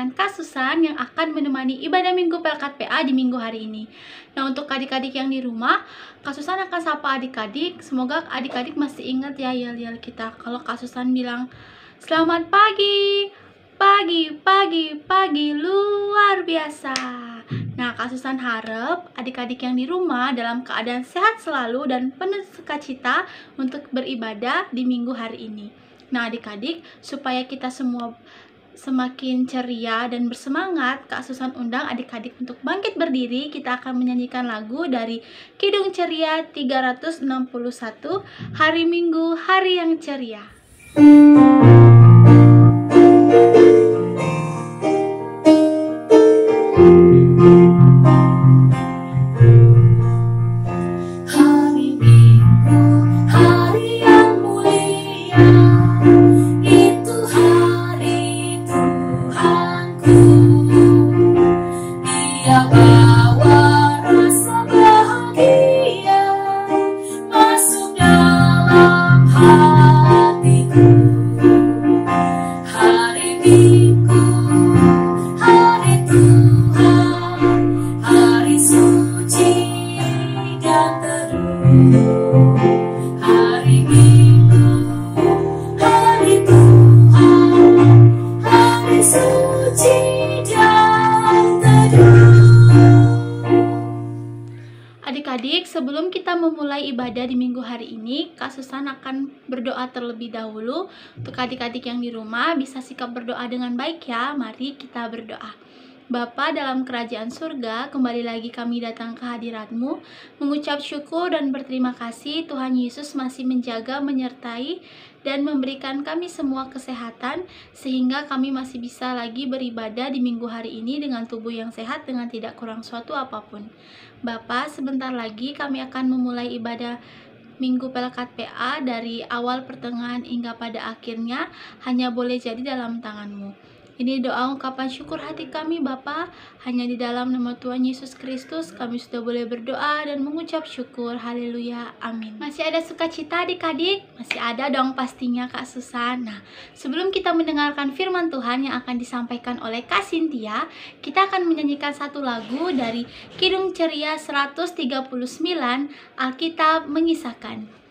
dengan Kak Susan yang akan menemani ibadah Minggu Pelkat PA di minggu hari ini. Nah, untuk adik-adik yang di rumah, Kak Susan akan sapa adik-adik. Semoga adik-adik masih ingat ya yel-yel kita. Kalau Kak Susan bilang, "Selamat pagi, pagi luar biasa." Nah, Kak Susan harap adik-adik yang di rumah dalam keadaan sehat selalu dan penuh sukacita untuk beribadah di minggu hari ini. Nah, adik-adik, supaya kita semua semakin ceria dan bersemangat, Kak Susan undang adik-adik untuk bangkit berdiri. Kita akan menyanyikan lagu dari Kidung Ceria 361, Hari Minggu, Hari yang Ceria. Adik-adik, sebelum kita memulai ibadah di minggu hari ini, Kak Susan akan berdoa terlebih dahulu. Untuk adik-adik yang di rumah, bisa sikap berdoa dengan baik ya. Mari kita berdoa. Bapa dalam kerajaan surga, kembali lagi kami datang ke hadirat-Mu, mengucap syukur dan berterima kasih Tuhan Yesus masih menjaga, menyertai, dan memberikan kami semua kesehatan, sehingga kami masih bisa lagi beribadah di minggu hari ini dengan tubuh yang sehat, dengan tidak kurang suatu apapun. Bapa, sebentar lagi kami akan memulai ibadah Minggu Pelkat PA. Dari awal, pertengahan, hingga pada akhirnya hanya boleh jadi dalam tangan-Mu. Ini doa ungkapan syukur hati kami Bapa. Hanya di dalam nama Tuhan Yesus Kristus kami sudah boleh berdoa dan mengucap syukur. Haleluya, amin. Masih ada sukacita adik-adik? Masih ada dong pastinya Kak Susan. Nah, sebelum kita mendengarkan firman Tuhan yang akan disampaikan oleh Kak Cynthia, kita akan menyanyikan satu lagu dari Kidung Ceria 139, Alkitab Mengisahkan.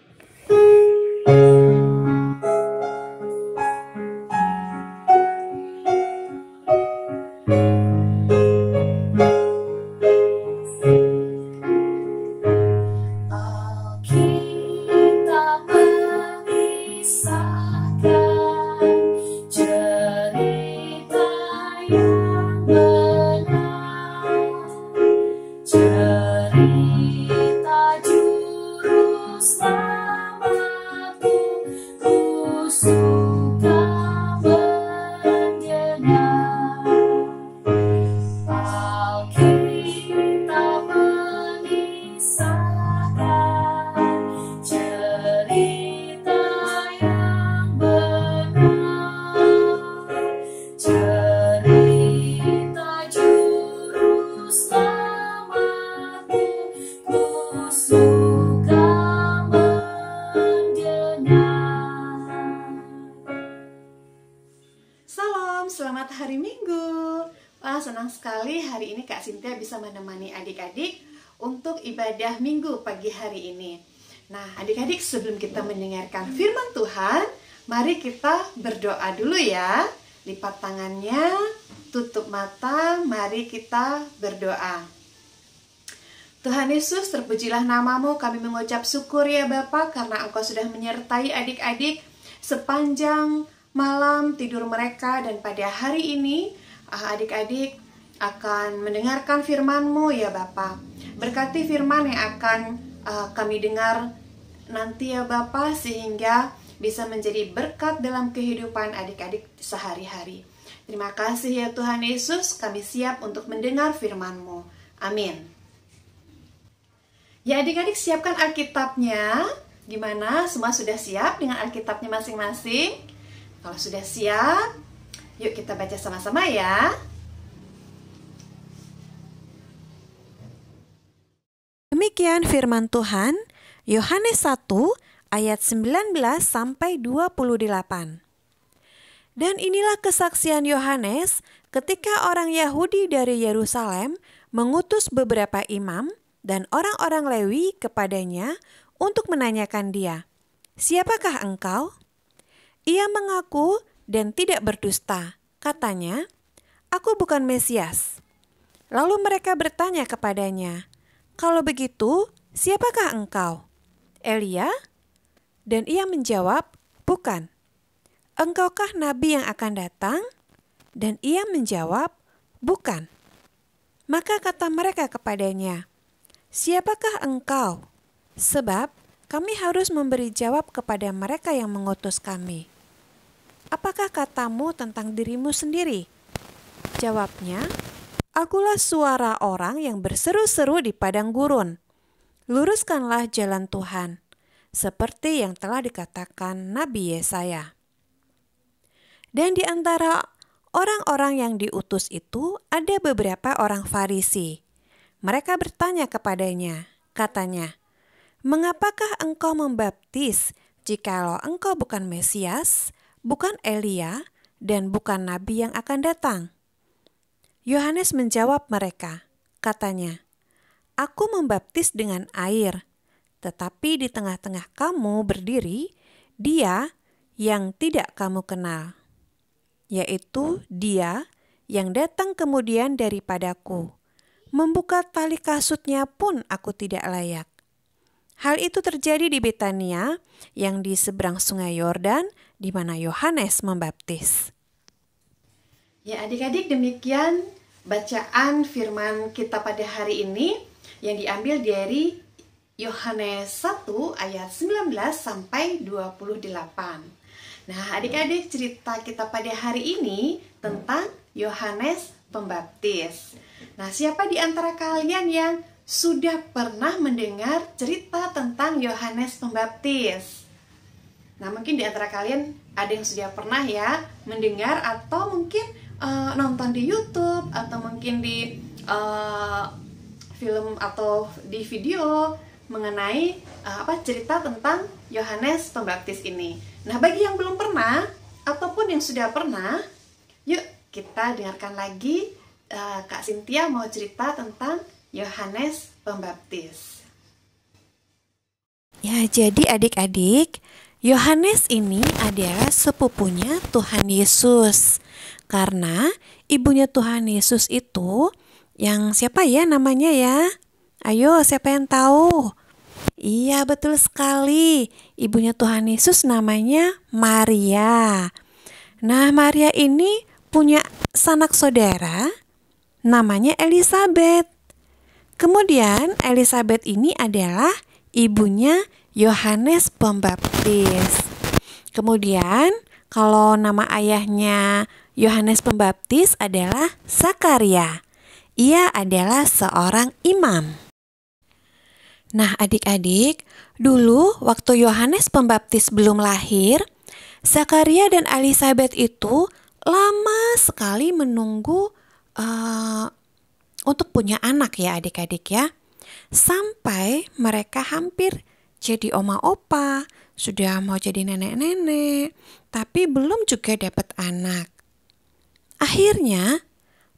Selamat hari Minggu. Wah, senang sekali hari ini Kak Cynthia bisa menemani adik-adik untuk ibadah Minggu pagi hari ini. Nah, adik-adik, sebelum kita mendengarkan firman Tuhan, mari kita berdoa dulu ya. Lipat tangannya, tutup mata, mari kita berdoa. Tuhan Yesus, terpujilah nama-Mu, kami mengucap syukur ya Bapa, karena Engkau sudah menyertai adik-adik sepanjang malam tidur mereka, dan pada hari ini adik-adik akan mendengarkan firman-Mu ya Bapa. Berkati firman yang akan kami dengar nanti ya Bapa, sehingga bisa menjadi berkat dalam kehidupan adik-adik sehari-hari. Terima kasih ya Tuhan Yesus, kami siap untuk mendengar firman-Mu. Amin. Ya adik-adik, siapkan Alkitabnya. Gimana? Semua sudah siap dengan Alkitabnya masing-masing? Kalau sudah siap, yuk kita baca sama-sama ya. Demikian firman Tuhan, Yohanes 1 ayat 19 sampai 28. Dan inilah kesaksian Yohanes ketika orang Yahudi dari Yerusalem mengutus beberapa imam dan orang-orang Lewi kepadanya untuk menanyakan dia, "Siapakah engkau?" Ia mengaku dan tidak berdusta. Katanya, "Aku bukan Mesias." Lalu mereka bertanya kepadanya, "Kalau begitu, siapakah engkau? Elia?" Dan ia menjawab, "Bukan." "Engkaukah nabi yang akan datang?" Dan ia menjawab, "Bukan." Maka kata mereka kepadanya, "Siapakah engkau? Sebab kami harus memberi jawab kepada mereka yang mengutus kami. Apakah katamu tentang dirimu sendiri?" Jawabnya, "Akulah suara orang yang berseru-seru di padang gurun. Luruskanlah jalan Tuhan, seperti yang telah dikatakan Nabi Yesaya." Dan di antara orang-orang yang diutus itu ada beberapa orang Farisi. Mereka bertanya kepadanya, katanya, "Mengapakah engkau membaptis jikalau engkau bukan Mesias, bukan Elia, dan bukan nabi yang akan datang?" Yohanes menjawab mereka, katanya, "Aku membaptis dengan air, tetapi di tengah-tengah kamu berdiri Dia yang tidak kamu kenal, yaitu Dia yang datang kemudian daripadaku. Membuka tali kasutnya pun aku tidak layak." Hal itu terjadi di Betania yang di seberang sungai Yordan, di mana Yohanes membaptis. Ya adik-adik, demikian bacaan firman kita pada hari ini yang diambil dari Yohanes 1 ayat 19 sampai 28. Nah adik-adik, cerita kita pada hari ini tentang Yohanes Pembaptis. Nah siapa di antara kalian yang sudah pernah mendengar cerita tentang Yohanes Pembaptis? Nah mungkin di antara kalian ada yang sudah pernah ya mendengar, atau mungkin nonton di YouTube, atau mungkin di film atau di video mengenai cerita tentang Yohanes Pembaptis ini. Nah bagi yang belum pernah ataupun yang sudah pernah, yuk kita dengarkan lagi Kak Cynthia mau cerita tentang Yohanes Pembaptis. Ya, jadi adik-adik, Yohanes ini adalah sepupunya Tuhan Yesus. Karena ibunya Tuhan Yesus itu yang siapa ya namanya ya? Ayo, siapa yang tahu? Iya, betul sekali. Ibunya Tuhan Yesus namanya Maria. Nah, Maria ini punya sanak saudara namanya Elisabet. Kemudian Elisabet ini adalah ibunya Yohanes Pembaptis. Kemudian kalau nama ayahnya Yohanes Pembaptis adalah Zakaria. Ia adalah seorang imam. Nah adik-adik, dulu waktu Yohanes Pembaptis belum lahir, Zakaria dan Elisabet itu lama sekali menunggu untuk punya anak ya adik-adik ya. Sampai mereka hampir jadi oma opa, sudah mau jadi nenek-nenek, tapi belum juga dapat anak. Akhirnya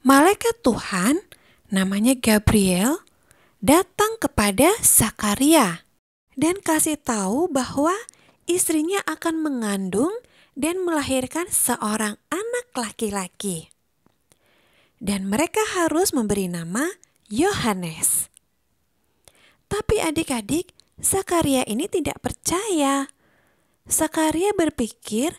malaikat Tuhan namanya Gabriel datang kepada Zakaria dan kasih tahu bahwa istrinya akan mengandung dan melahirkan seorang anak laki-laki. Dan mereka harus memberi nama Yohanes. Tapi adik-adik, Zakaria ini tidak percaya. Zakaria berpikir,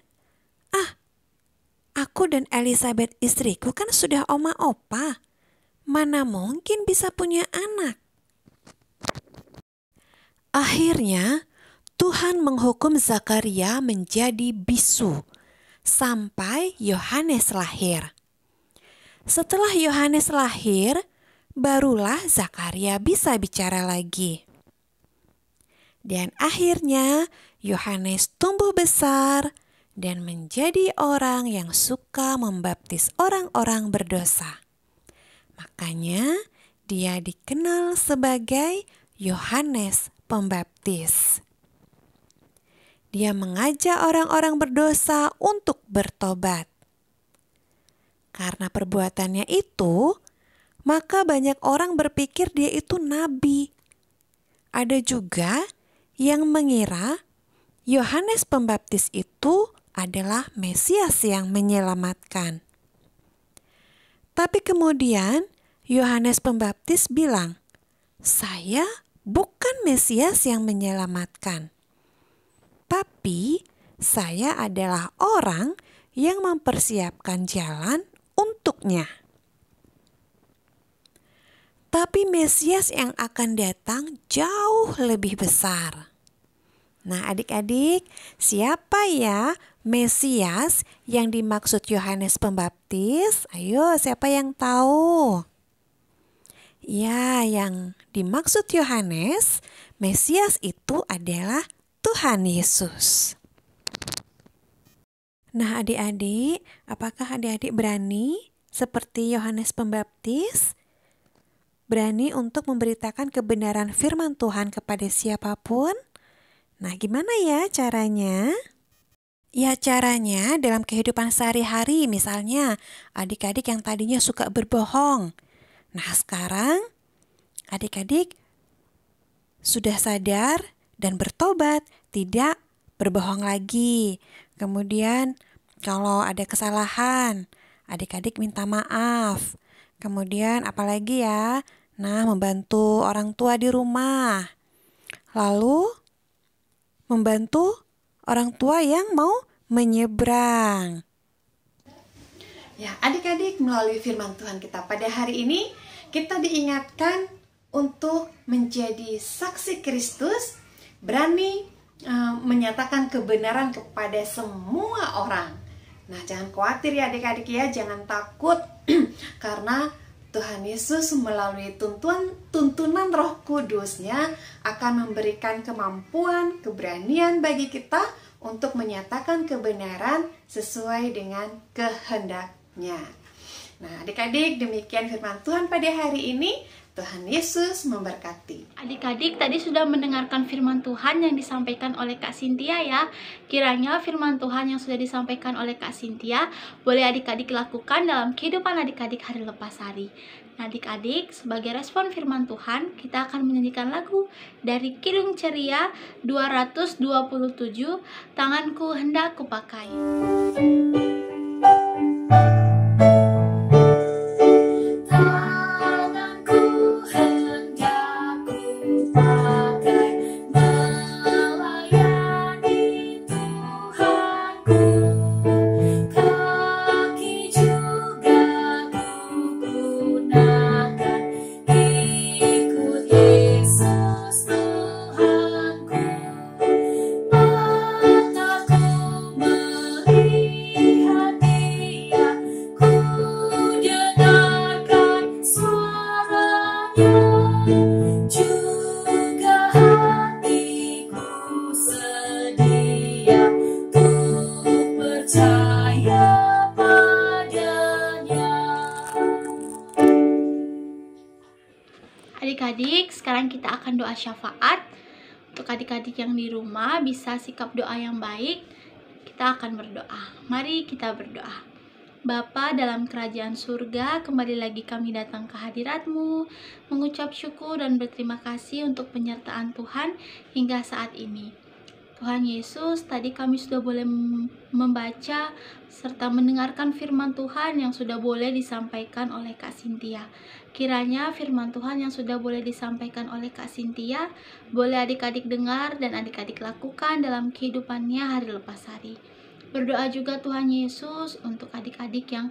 aku dan Elisabet istriku kan sudah oma opa. Mana mungkin bisa punya anak? Akhirnya, Tuhan menghukum Zakaria menjadi bisu sampai Yohanes lahir. Setelah Yohanes lahir, barulah Zakaria bisa bicara lagi. Dan akhirnya Yohanes tumbuh besar dan menjadi orang yang suka membaptis orang-orang berdosa. Makanya dia dikenal sebagai Yohanes Pembaptis. Dia mengajak orang-orang berdosa untuk bertobat. Karena perbuatannya itu, maka banyak orang berpikir dia itu nabi. Ada juga yang mengira Yohanes Pembaptis itu adalah Mesias yang menyelamatkan. Tapi kemudian Yohanes Pembaptis bilang, "Saya bukan Mesias yang menyelamatkan, tapi saya adalah orang yang mempersiapkan jalan untuknya." Tapi Mesias yang akan datang jauh lebih besar. Nah, adik-adik, siapa ya Mesias yang dimaksud Yohanes Pembaptis? Ayo, siapa yang tahu? Ya, yang dimaksud Yohanes, Mesias itu adalah Tuhan Yesus. Nah, adik-adik, apakah adik-adik berani seperti Yohanes Pembaptis? Berani untuk memberitakan kebenaran firman Tuhan kepada siapapun? Nah, gimana ya caranya? Ya, caranya dalam kehidupan sehari-hari, misalnya adik-adik yang tadinya suka berbohong. Nah, sekarang adik-adik sudah sadar dan bertobat, tidak berbohong lagi. Kemudian kalau ada kesalahan, adik-adik minta maaf. Kemudian apalagi ya? Nah, membantu orang tua di rumah. Lalu membantu orang tua yang mau menyeberang. Ya, adik-adik, melalui firman Tuhan kita pada hari ini, kita diingatkan untuk menjadi saksi Kristus, berani menyatakan kebenaran kepada semua orang. Nah, jangan khawatir ya adik-adik ya, jangan takut karena Tuhan Yesus melalui tuntunan Roh Kudus-Nya akan memberikan kemampuan, keberanian bagi kita untuk menyatakan kebenaran sesuai dengan kehendaknya. Nah, adik-adik, demikian firman Tuhan pada hari ini. Tuhan Yesus memberkati. Adik-adik tadi sudah mendengarkan firman Tuhan yang disampaikan oleh Kak Cynthia ya. Kiranya firman Tuhan yang sudah disampaikan oleh Kak Cynthia boleh adik-adik lakukan dalam kehidupan adik-adik hari lepas hari. Nah, adik-adik, sebagai respon firman Tuhan, kita akan menyanyikan lagu dari Kidung Ceria 227, Tanganku Hendak Kupakai. Adik-adik, sekarang kita akan doa syafaat. Untuk adik-adik yang di rumah bisa sikap doa yang baik. Kita akan berdoa. Mari kita berdoa. Bapa dalam kerajaan surga, kembali lagi kami datang ke hadirat-Mu, mengucap syukur dan berterima kasih untuk penyertaan Tuhan hingga saat ini. Tuhan Yesus, tadi kami sudah boleh membaca serta mendengarkan firman Tuhan yang sudah boleh disampaikan oleh Kak Cynthia. Kiranya firman Tuhan yang sudah boleh disampaikan oleh Kak Cynthia boleh adik-adik dengar dan adik-adik lakukan dalam kehidupannya hari lepas hari. Berdoa juga Tuhan Yesus untuk adik-adik yang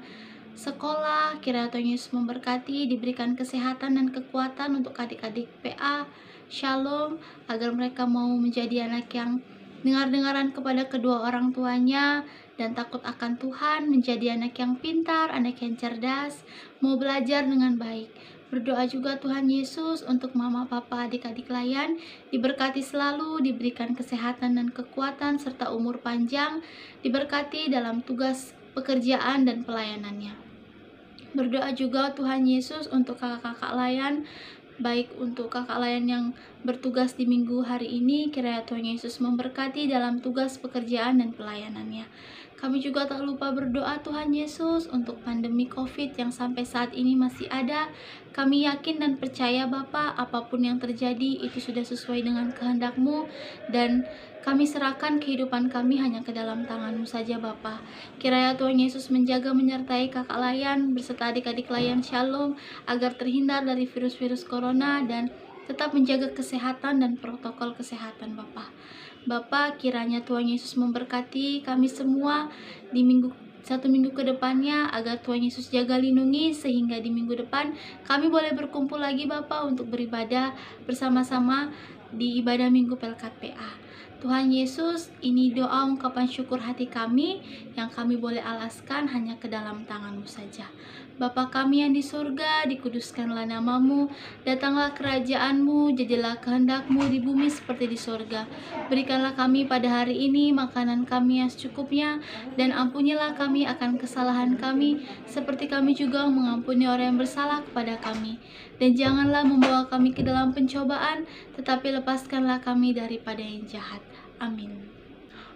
sekolah, kiranya Tuhan Yesus memberkati, diberikan kesehatan dan kekuatan untuk adik-adik PA, Shalom, agar mereka mau menjadi anak yang dengar-dengaran kepada kedua orang tuanya dan takut akan Tuhan, menjadi anak yang pintar, anak yang cerdas, mau belajar dengan baik. Berdoa juga Tuhan Yesus untuk mama, papa, adik-adik layan, diberkati selalu, diberikan kesehatan dan kekuatan, serta umur panjang, diberkati dalam tugas pekerjaan dan pelayanannya. Berdoa juga Tuhan Yesus untuk kakak-kakak layan, baik untuk kakak layan yang bertugas di minggu hari ini. Kiranya Tuhan Yesus memberkati dalam tugas pekerjaan dan pelayanannya. Kami juga tak lupa berdoa Tuhan Yesus untuk pandemi COVID yang sampai saat ini masih ada. Kami yakin dan percaya Bapa, apapun yang terjadi itu sudah sesuai dengan kehendak-Mu, dan kami serahkan kehidupan kami hanya ke dalam tangan-Mu saja Bapa. Kiranya Tuhan Yesus menjaga menyertai kakak layan beserta adik-adik layan Shalom agar terhindar dari virus-virus corona dan tetap menjaga kesehatan dan protokol kesehatan Bapa. Bapa, kiranya Tuhan Yesus memberkati kami semua di satu minggu ke depannya, agar Tuhan Yesus jaga lindungi sehingga di minggu depan kami boleh berkumpul lagi Bapa untuk beribadah bersama-sama di ibadah minggu Pelkat PA. Tuhan Yesus, ini doa ungkapan syukur hati kami yang kami boleh alaskan hanya ke dalam tangan-Mu saja. Bapa kami yang di surga, dikuduskanlah nama-Mu, datanglah kerajaan-Mu, jadilah kehendak-Mu di bumi seperti di surga. Berikanlah kami pada hari ini makanan kami yang secukupnya, dan ampunilah kami akan kesalahan kami, seperti kami juga mengampuni orang yang bersalah kepada kami. Dan janganlah membawa kami ke dalam pencobaan, tetapi lepaskanlah kami daripada yang jahat. Amin.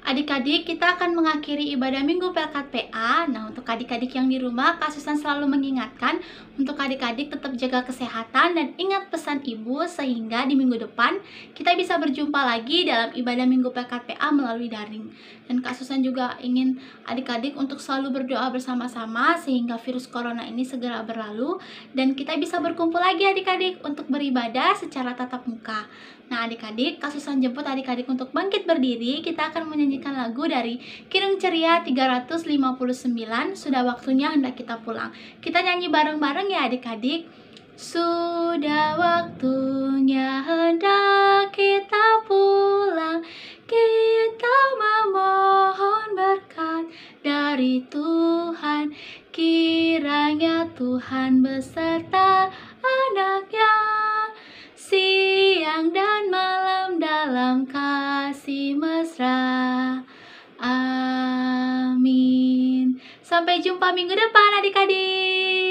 Adik-adik, kita akan mengakhiri ibadah minggu Pelkat PA. Nah, untuk adik-adik yang di rumah, Kak Susan selalu mengingatkan untuk adik-adik tetap jaga kesehatan dan ingat pesan ibu, sehingga di minggu depan kita bisa berjumpa lagi dalam ibadah minggu Pelkat PA melalui daring. Dan Kak Susan juga ingin adik-adik untuk selalu berdoa bersama-sama sehingga virus corona ini segera berlalu dan kita bisa berkumpul lagi adik-adik untuk beribadah secara tatap muka. Nah adik-adik, Kak Susan jemput adik-adik untuk bangkit berdiri. Kita akan menyanyikan lagu dari Kirung Ceria 359, Sudah Waktunya Hendak Kita Pulang. Kita nyanyi bareng-bareng ya adik-adik. Sudah waktunya hendak kita pulang, kita memohon berkat dari Tuhan. Kiranya Tuhan beserta anaknya, siang dan malam dalam kasih mesra. Amin. Sampai jumpa minggu depan adik-adik.